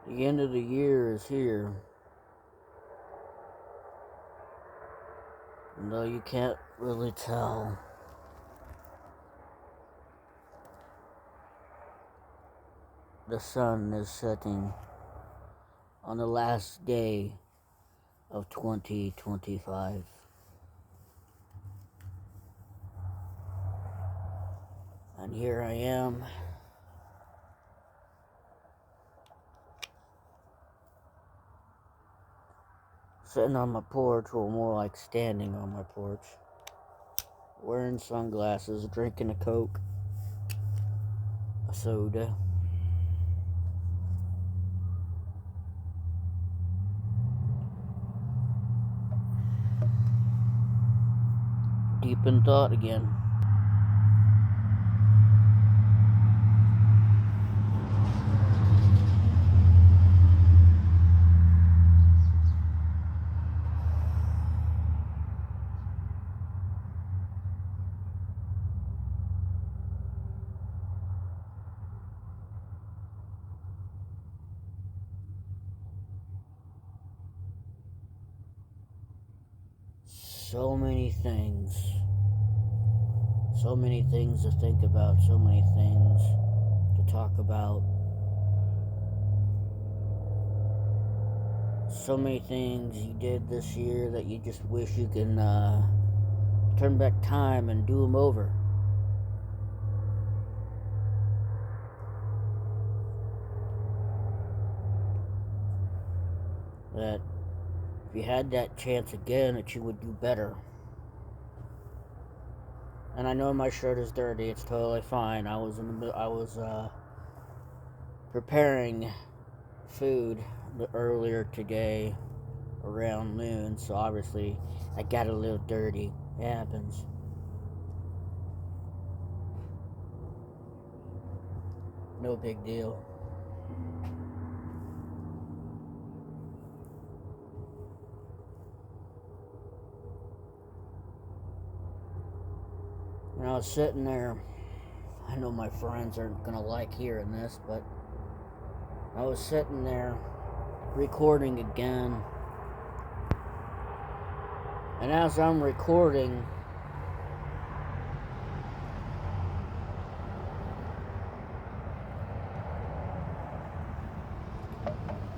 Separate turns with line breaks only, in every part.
The end of the year is here, and though you can't really tell, the sun is setting on the last day of 2025. And here I am, sitting on my porch, or more like standing on my porch, wearing sunglasses, drinking a Coke, a soda. Deep in thought again. So many things. So many things to think about, so many things to talk about. So many things you did this year that you just wish you can turn back time and do them over. That if you had that chance again, that you would do better. And I know my shirt is dirty. It's totally fine. I was preparing food earlier today around noon, so obviously I got a little dirty. It happens. No big deal. When I was sitting there, I know my friends aren't gonna like hearing this, but I was sitting there recording again, and as I'm recording,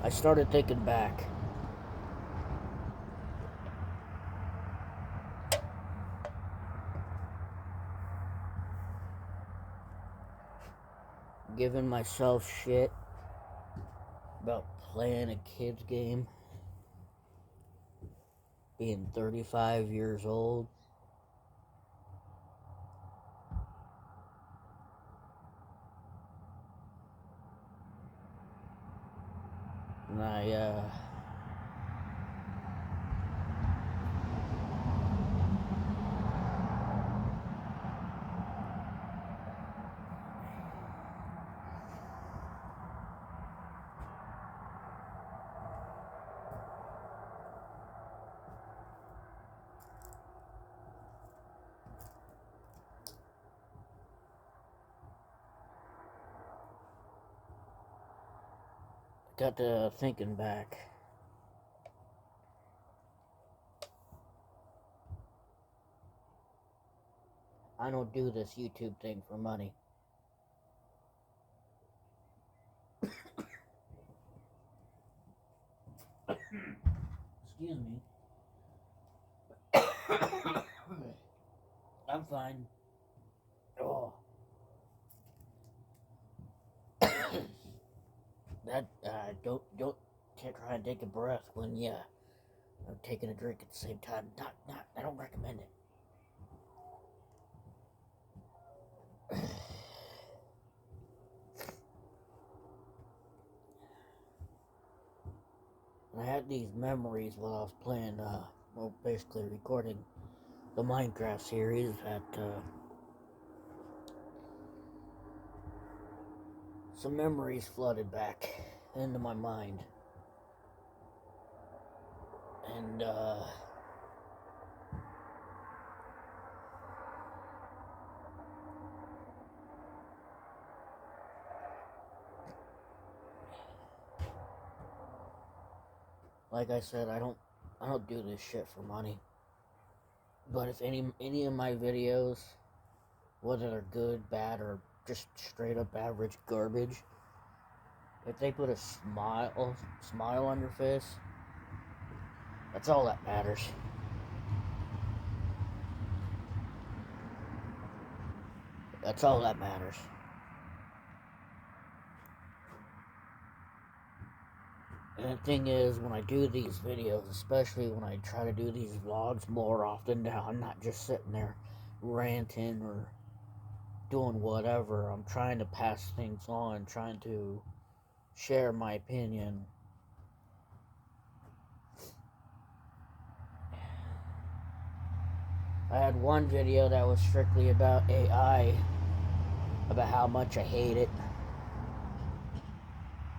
I started thinking back. Giving myself shit about playing a kid's game, being 35 years old. And I got to thinking back. I don't do this YouTube thing for money. Excuse me. I'm fine. Oh, that don't try and take a breath when I'm taking a drink at the same time. Not. I don't recommend it. I had these memories while I was playing, basically recording the Minecraft series that, some memories flooded back into my mind. And, Like I said, I don't do this shit for money. But if any of my videos, whether they're good, bad, or just straight up average garbage, if they put a smile on your face, that's all that matters. That's all that matters. And the thing is, when I do these videos, especially when I try to do these vlogs more often now, I'm not just sitting there ranting or doing whatever. I'm trying to pass things on, trying to share my opinion. I had one video that was strictly about AI, about how much I hate it.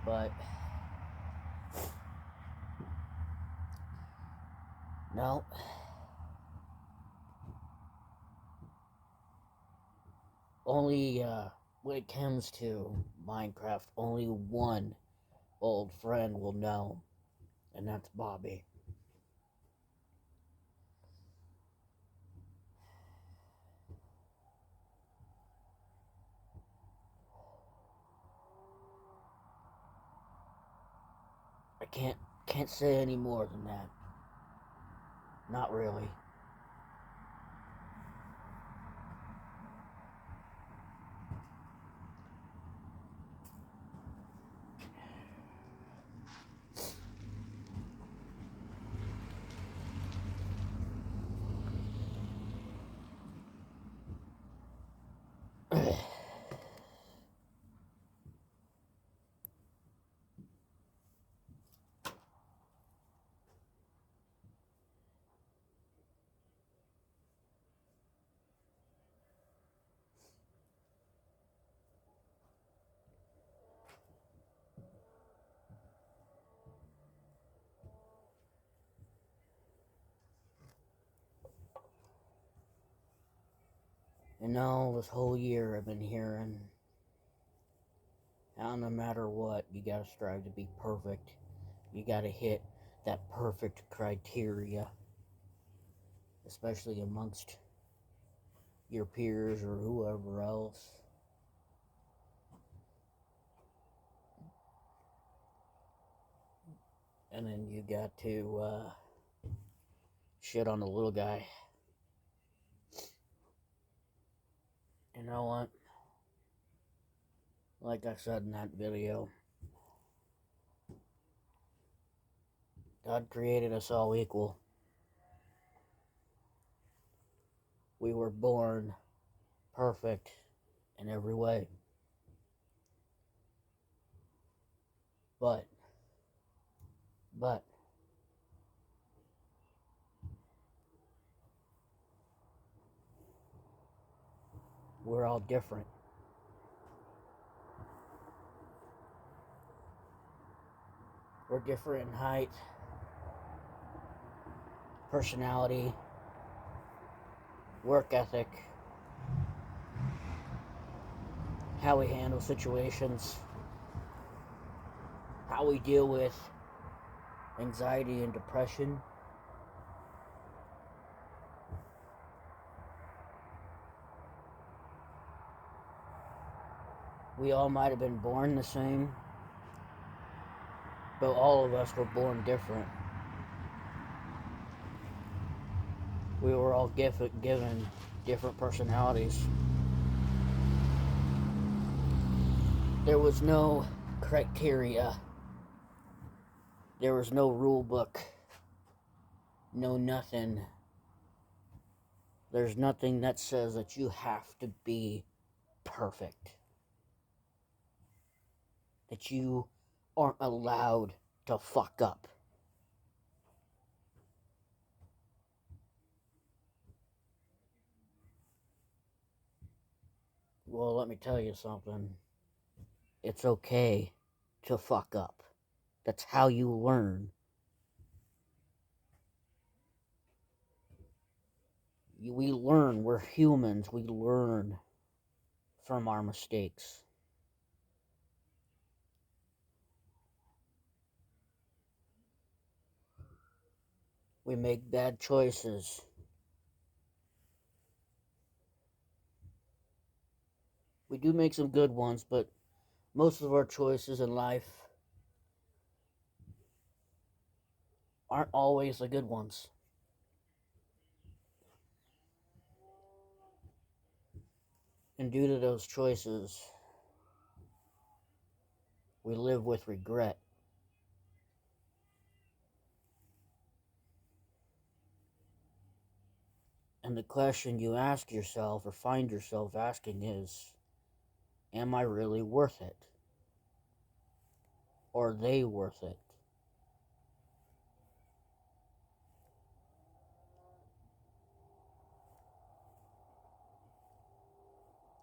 But no. Only when it comes to Minecraft, only one old friend will know, and that's Bobby. I can't say any more than that. Not really. You know, this whole year I've been hearing how no matter what, you gotta strive to be perfect. You gotta hit that perfect criteria, especially amongst your peers or whoever else. And then you got to shit on the little guy. You know what? Like I said in that video, God created us all equal. We were born perfect in every way. But, we're all different. We're different in height, personality, work ethic, how we handle situations, how we deal with anxiety and depression. We all might have been born the same, but all of us were born different. We were all given different personalities. There was no criteria. There was no rule book. No nothing. There's nothing that says that you have to be perfect. That you aren't allowed to fuck up. Well, let me tell you something. It's okay to fuck up. That's how you learn. We learn. We're humans. We learn from our mistakes. We make bad choices. We do make some good ones, but most of our choices in life aren't always the good ones. And due to those choices, we live with regret. And the question you ask yourself or find yourself asking is, am I really worth it? Or are they worth it?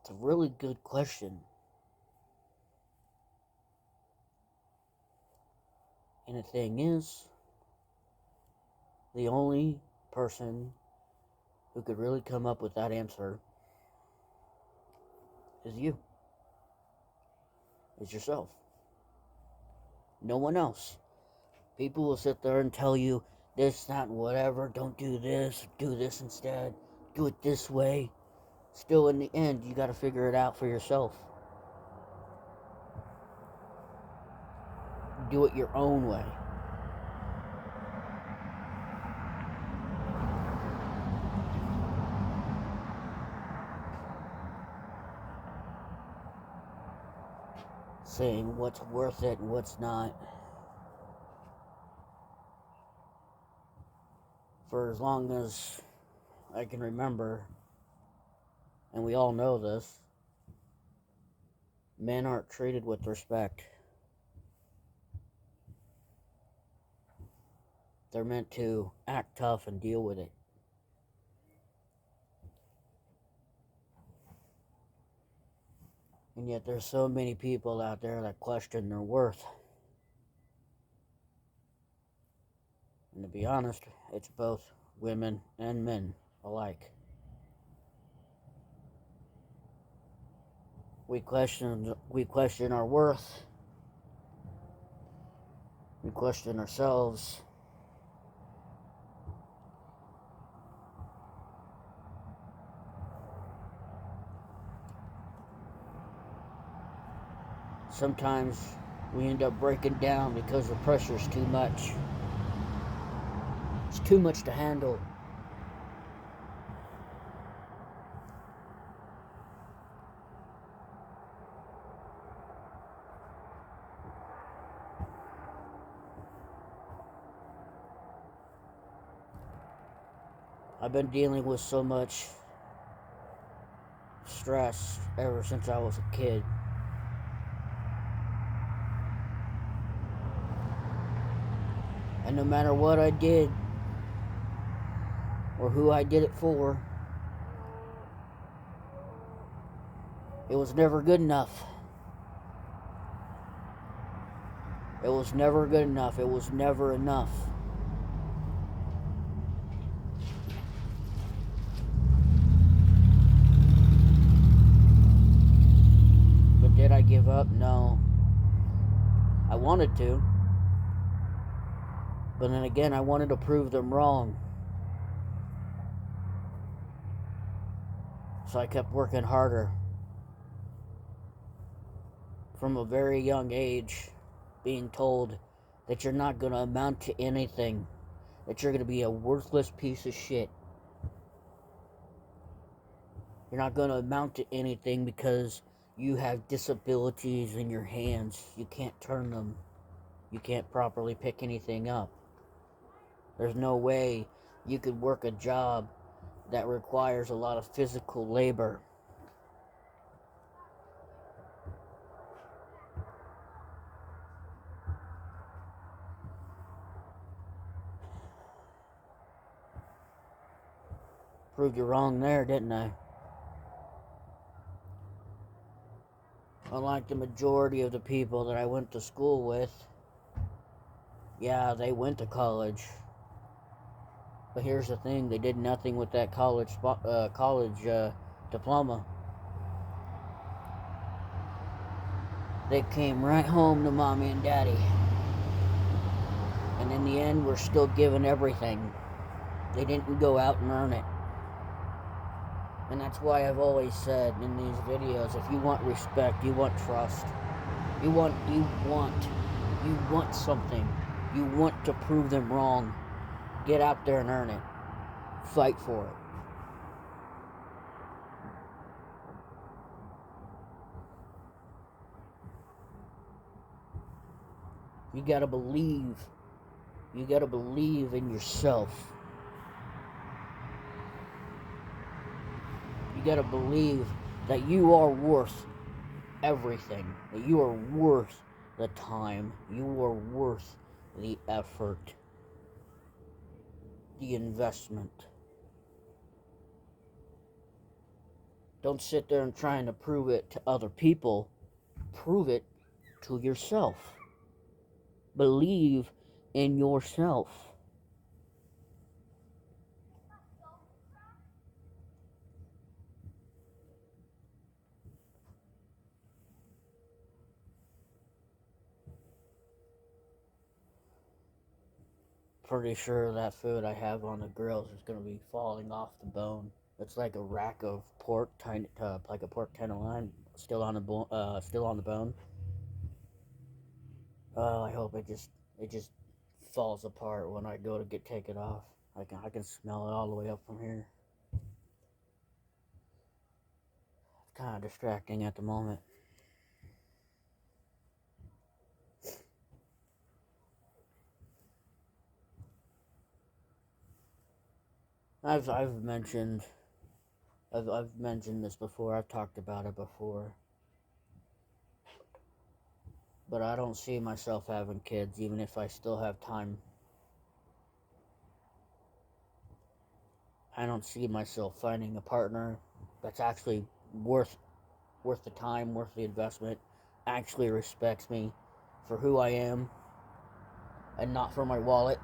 It's a really good question. And the thing is, the only person who could really come up with that answer is you. Is yourself. No one else. People will sit there and tell you this, that, and whatever. Don't do this instead. Do it this way. Still, in the end, you got to figure it out for yourself. Do it your own way. Saying what's worth it and what's not. For as long as I can remember, and we all know this, men aren't treated with respect. They're meant to act tough and deal with it. And yet there's so many people out there that question their worth. And to be honest, it's both women and men alike. We question our worth. We question ourselves. Sometimes we end up breaking down because the pressure's too much. It's too much to handle. I've been dealing with so much stress ever since I was a kid. And no matter what I did, or who I did it for, it was never good enough. It was never good enough. It was never enough. But did I give up? No. I wanted to. But then again, I wanted to prove them wrong. So I kept working harder. From a very young age, being told that you're not going to amount to anything, that you're going to be a worthless piece of shit. You're not going to amount to anything because you have disabilities in your hands. You can't turn them. You can't properly pick anything up. There's no way you could work a job that requires a lot of physical labor. Proved you wrong there, didn't I? Unlike the majority of the people that I went to school with, yeah, they went to college. But here's the thing, they did nothing with that college diploma. They came right home to mommy and daddy. And in the end, we're still given everything. They didn't go out and earn it. And that's why I've always said in these videos, if you want respect, you want trust, you want something, you want to prove them wrong, get out there and earn it. Fight for it. You gotta believe. You gotta believe in yourself. You gotta believe that you are worth everything. That you are worth the time. You are worth the effort. The investment. Don't sit there and trying to prove it to other people. Prove it to yourself. Believe in yourself. Pretty sure that food I have on the grills is going to be falling off the bone. It's like a rack of pork, like a pork tenderloin, still on the bone. Oh, I hope it just falls apart when I go to take it off. I can smell it all the way up from here. It's kind of distracting at the moment. I've mentioned this before. I've talked about it before. But I don't see myself having kids, even if I still have time. I don't see myself finding a partner that's actually worth the time, worth the investment, actually respects me for who I am and not for my wallet.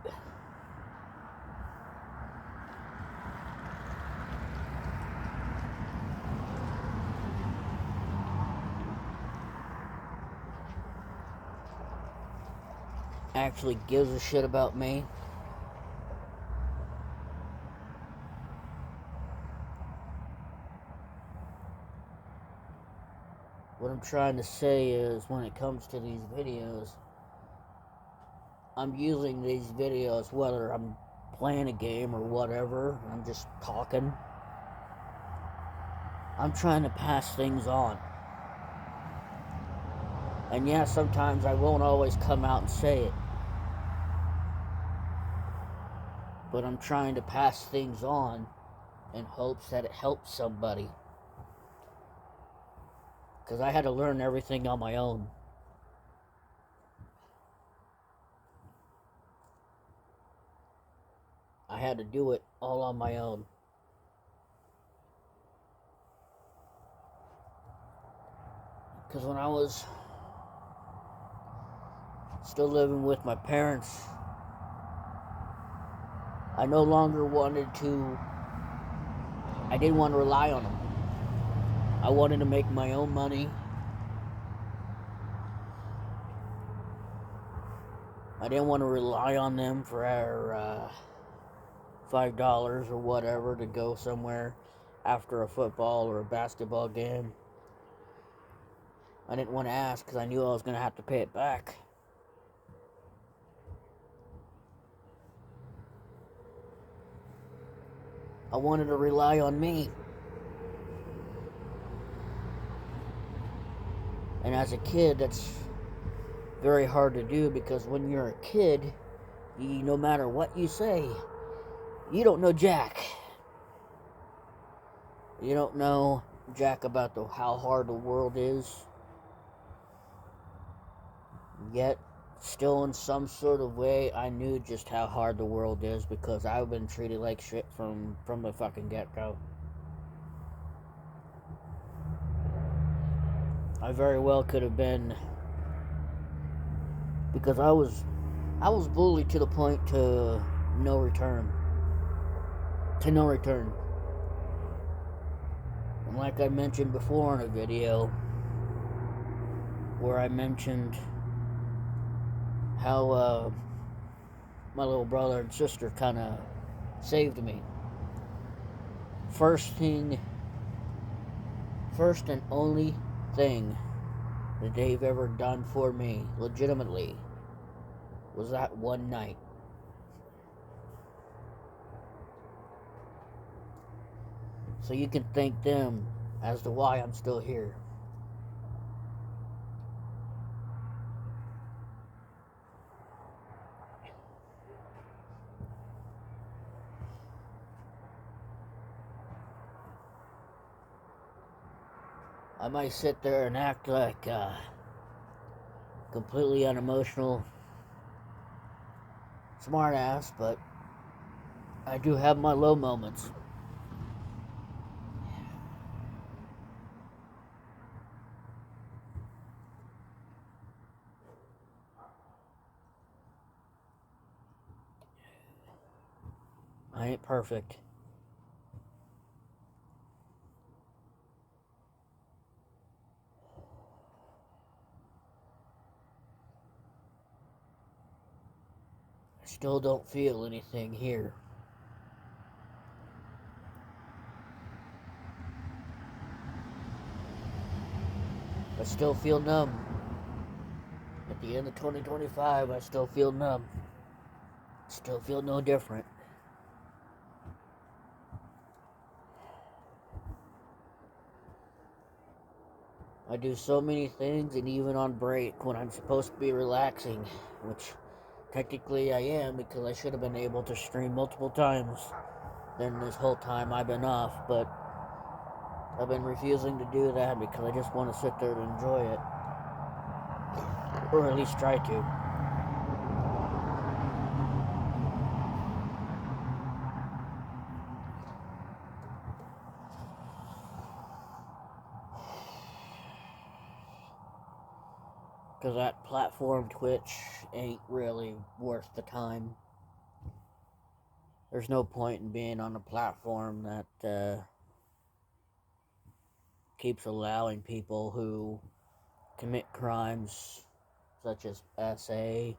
Actually gives a shit about me. What I'm trying to say is, when it comes to these videos, I'm using these videos, whether I'm playing a game or whatever, I'm just talking. I'm trying to pass things on. And yeah, sometimes I won't always come out and say it. But I'm trying to pass things on in hopes that it helps somebody. Because I had to learn everything on my own. I had to do it all on my own. Because when I was still living with my parents, I no longer I didn't want to rely on them. I wanted to make my own money. I didn't want to rely on them for our $5 or whatever to go somewhere after a football or a basketball game. I didn't want to ask because I knew I was going to have to pay it back. I wanted to rely on me. And as a kid, that's very hard to do, because when you're a kid, no matter what you say, you don't know jack. You don't know jack about how hard the world is. Yet, still in some sort of way, I knew just how hard the world is, because I've been treated like shit from the fucking get-go. I very well could have been, because I was bullied to the point to no return. To no return. And like I mentioned before in a video, where I mentioned how my little brother and sister kind of saved me. First and only thing that they've ever done for me, legitimately, was that one night. So you can thank them as to why I'm still here. I might sit there and act like completely unemotional smartass, but I do have my low moments. I ain't perfect. I still don't feel anything here. I still feel numb. At the end of 2025, I still feel numb. Still feel no different. I do so many things, and even on break when I'm supposed to be relaxing, which technically I am because I should have been able to stream multiple times during this whole time I've been off, but I've been refusing to do that because I just want to sit there and enjoy it. Or at least try to. Because that platform, Twitch, ain't really worth the time. There's no point in being on a platform that keeps allowing people who commit crimes such as SA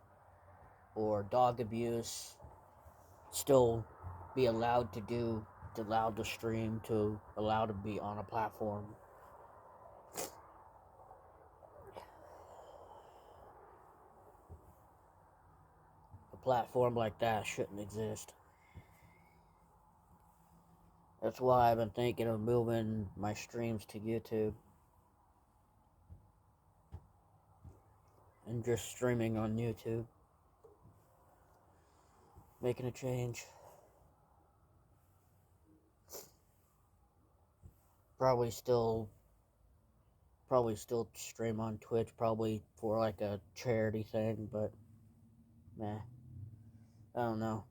or dog abuse still be allowed to stream, allowed to be on a platform. A platform like that shouldn't exist. That's why I've been thinking of moving my streams to YouTube and just streaming on YouTube. Making a change. Probably still stream on Twitch, probably for like a charity thing, but nah, I don't know.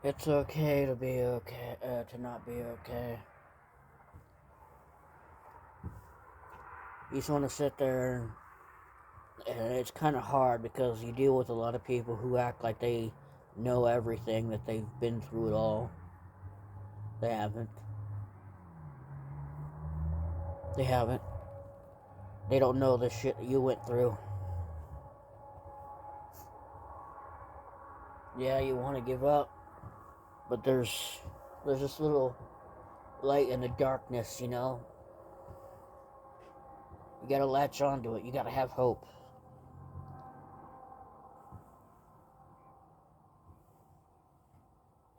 It's okay to be okay, to not be okay. You just want to sit there, and it's kind of hard because you deal with a lot of people who act like they know everything, that they've been through it all. They haven't. They haven't. They don't know the shit that you went through. Yeah, you want to give up, but there's this little light in the darkness, you know? You gotta latch onto it. You gotta have hope.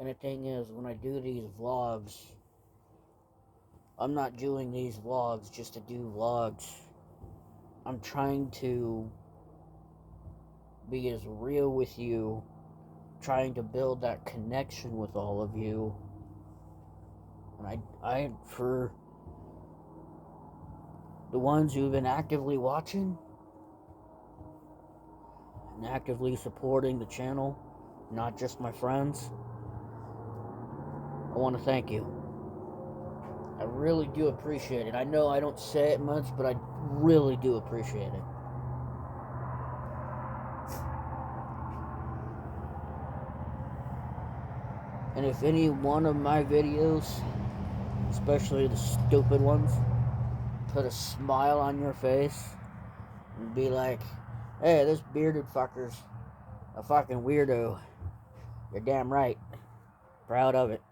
And the thing is, when I do these vlogs, I'm not doing these vlogs just to do vlogs. I'm trying to be as real with you, trying to build that connection with all of you. And I for the ones who've been actively watching and actively supporting the channel, not just my friends, I want to thank you. I really do appreciate it. I know I don't say it much, but I really do appreciate it. And if any one of my videos, especially the stupid ones, put a smile on your face and be like, hey, this bearded fucker's a fucking weirdo, you're damn right. Proud of it.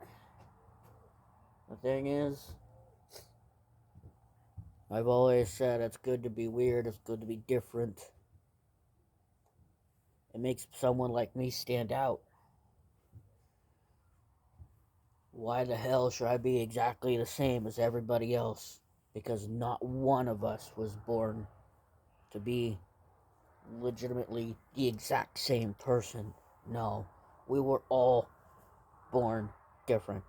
The thing is, I've always said it's good to be weird, it's good to be different. It makes someone like me stand out. Why the hell should I be exactly the same as everybody else? Because not one of us was born to be legitimately the exact same person. No, we were all born different.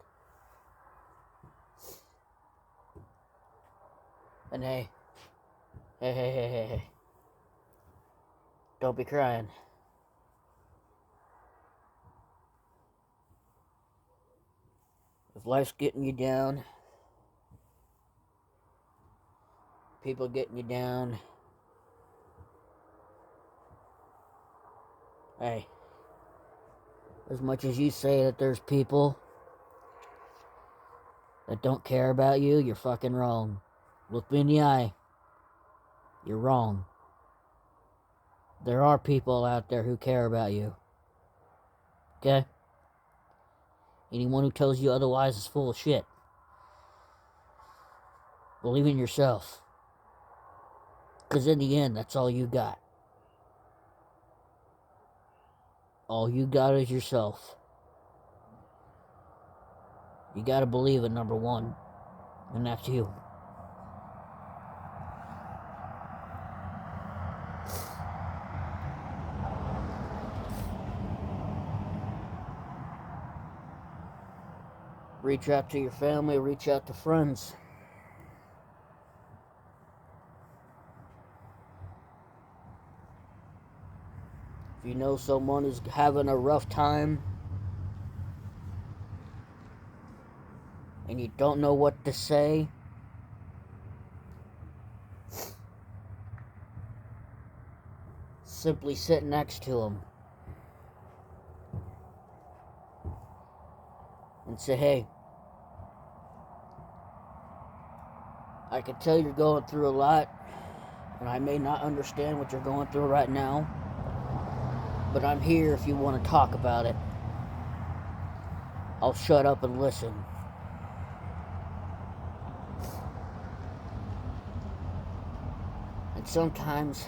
And hey, don't be crying. If life's getting you down, people getting you down, hey, as much as you say that there's people that don't care about you, you're fucking wrong. Look me in the eye. You're wrong. There are people out there who care about you. Okay? Anyone who tells you otherwise is full of shit. Believe in yourself. Because in the end, that's all you got. All you got is yourself. You gotta believe in number one. And that's you. Reach out to your family, reach out to friends. If you know someone is having a rough time and you don't know what to say, simply sit next to them and say, hey, I can tell you're going through a lot, and I may not understand what you're going through right now, but I'm here if you want to talk about it. I'll shut up and listen. And sometimes,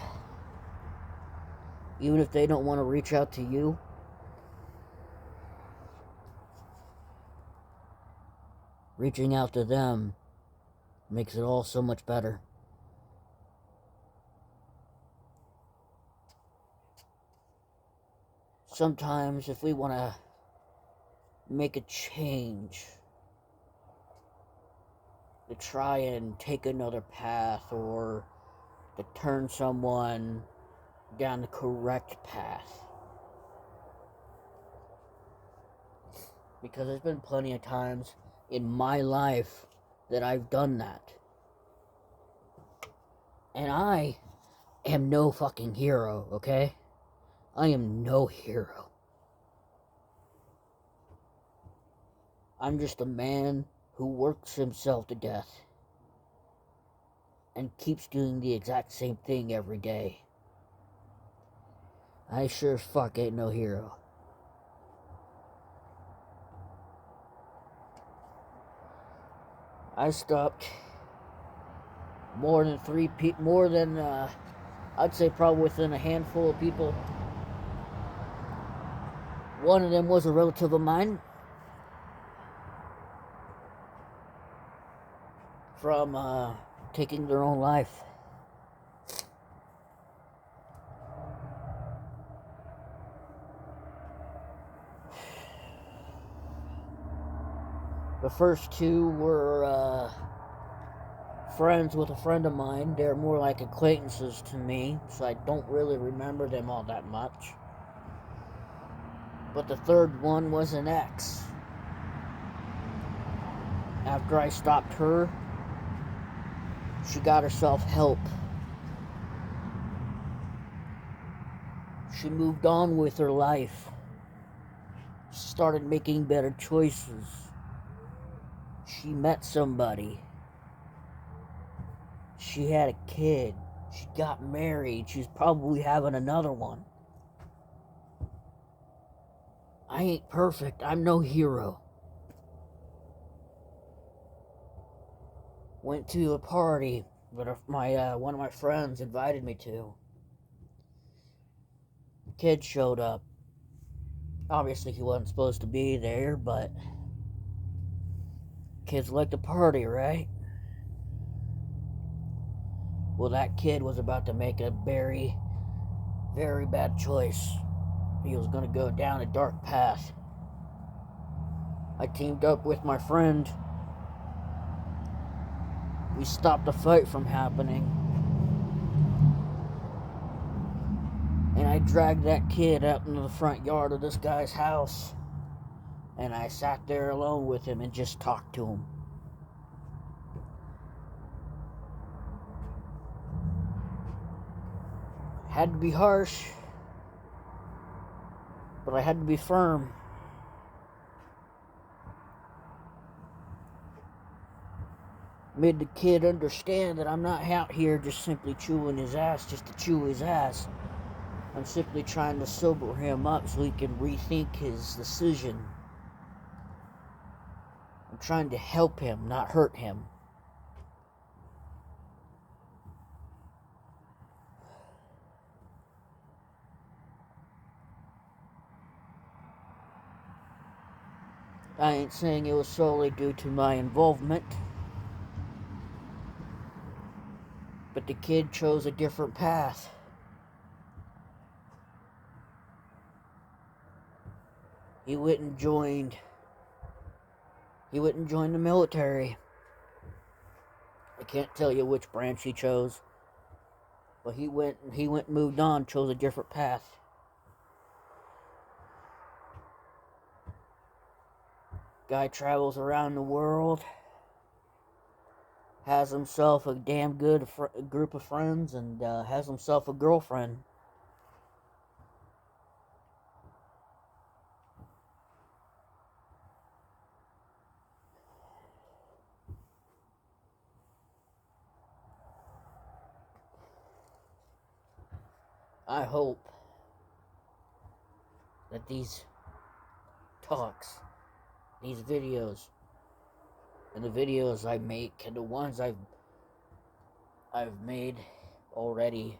even if they don't want to reach out to you, reaching out to them makes it all so much better. Sometimes if we want to make a change, to try and take another path or to turn someone down the correct path, because there's been plenty of times in my life that I've done that. And I am no fucking hero, okay? I am no hero. I'm just a man who works himself to death and keeps doing the exact same thing every day. I sure as fuck ain't no hero. I stopped more than I'd say probably within a handful of people. One of them was a relative of mine from taking their own life. The first two were friends with a friend of mine. They're more like acquaintances to me, so I don't really remember them all that much. But the third one was an ex. After I stopped her, she got herself help. She moved on with her life. started making better choices. She met somebody. She had a kid. She got married. She's probably having another one. I ain't perfect. I'm no hero. Went to a party that one of my friends invited me to. Kid showed up. Obviously, he wasn't supposed to be there, but kids like to party, right? Well, that kid was about to make a very, very bad choice. He was going to go down a dark path. I teamed up with my friend. We stopped the fight from happening. And I dragged that kid out into the front yard of this guy's house. And I sat there alone with him and just talked to him. Had to be harsh, but I had to be firm. Made the kid understand that I'm not out here just simply chewing his ass just to chew his ass. I'm simply trying to sober him up so he can rethink his decision. I'm trying to help him, not hurt him. I ain't saying it was solely due to my involvement, but the kid chose a different path. He went and joined the military. I can't tell you which branch he chose, but he went and moved on, chose a different path. Guy travels around the world, has himself a damn good group of friends, and has himself a girlfriend. I hope that these talks, these videos, and the videos I make, and the ones I've made already,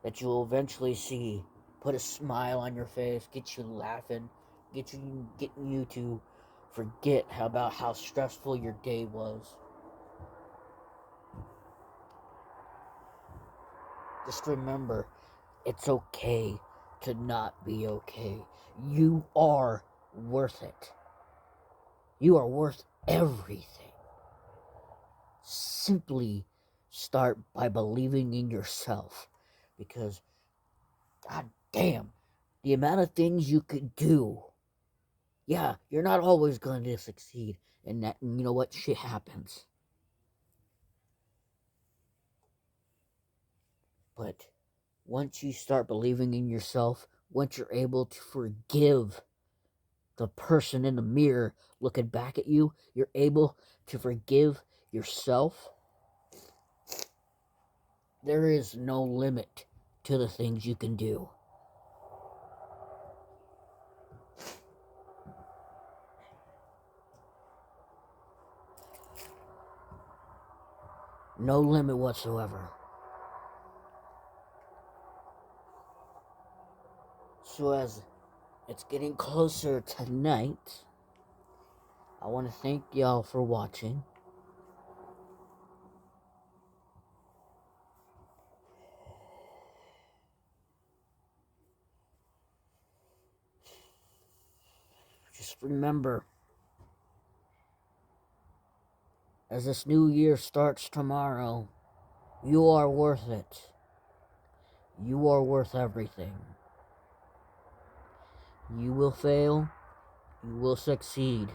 that you will eventually see, put a smile on your face, get you laughing, getting you to forget about how stressful your day was. Just remember, it's okay to not be okay. You are worth it. You are worth everything. Simply start by believing in yourself, because god damn, the amount of things you could do. Yeah, you're not always going to succeed, and that, you know what, shit happens. But once you start believing in yourself, once you're able to forgive the person in the mirror looking back at you, you're able to forgive yourself, there is no limit to the things you can do. No limit whatsoever. So as it's getting closer to night, I want to thank y'all for watching. Just remember, as this new year starts tomorrow, you are worth it. You are worth everything. You will fail. You will succeed.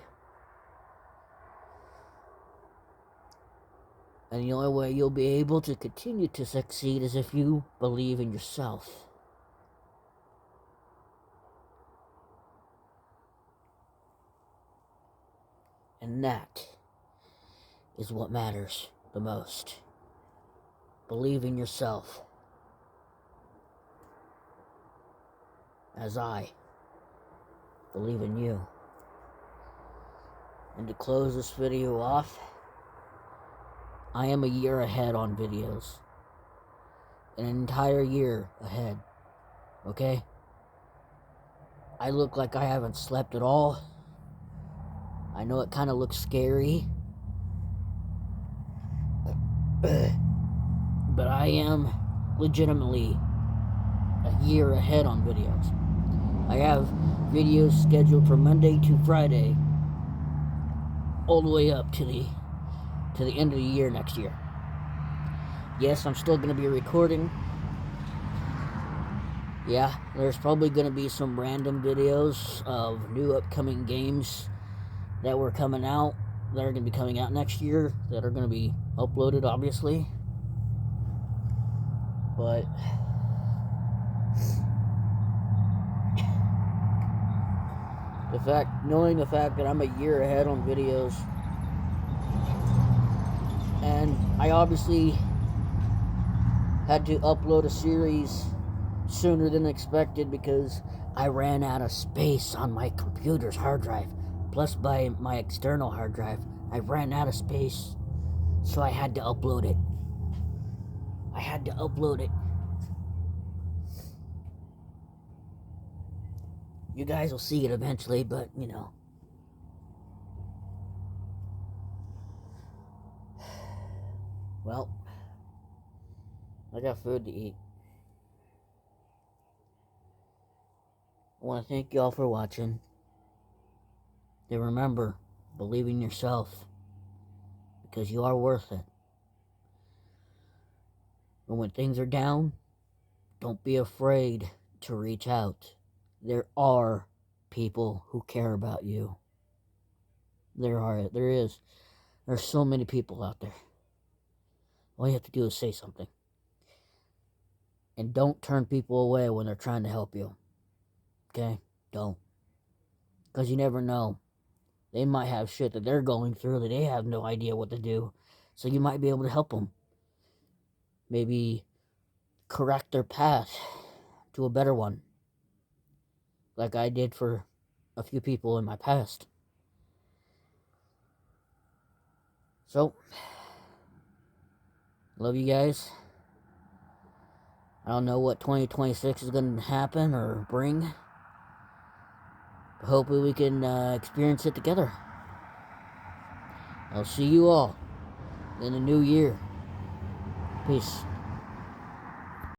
And the only way you'll be able to continue to succeed is if you believe in yourself. And that is what matters the most. Believe in yourself. As I believe in you. And to close this video off, I am a year ahead on videos. An entire year ahead. Okay? I look like I haven't slept at all. I know it kind of looks scary. But I am legitimately a year ahead on videos. I have videos scheduled from Monday to Friday, all the way up to the end of the year next year. Yes, I'm still going to be recording. Yeah, there's probably going to be some random videos of new upcoming games that were coming out, that are going to be coming out next year, that are going to be uploaded, obviously. But knowing the fact that I'm a year ahead on videos, and I obviously had to upload a series sooner than expected because I ran out of space on my computer's hard drive, plus by my external hard drive. I ran out of space, so I had to upload it. You guys will see it eventually, but you know. Well, I got food to eat. I want to thank y'all for watching. And remember, believe in yourself, because you are worth it. And when things are down, don't be afraid to reach out. There are people who care about you. There is. There's so many people out there. All you have to do is say something. And don't turn people away when they're trying to help you. Okay? Don't. Because you never know. They might have shit that they're going through that they have no idea what to do. So you might be able to help them. Maybe correct their path to a better one. Like I did for a few people in my past. So, love you guys. I don't know what 2026 is going to happen or bring. But hopefully we can experience it together. I'll see you all in the new year. Peace.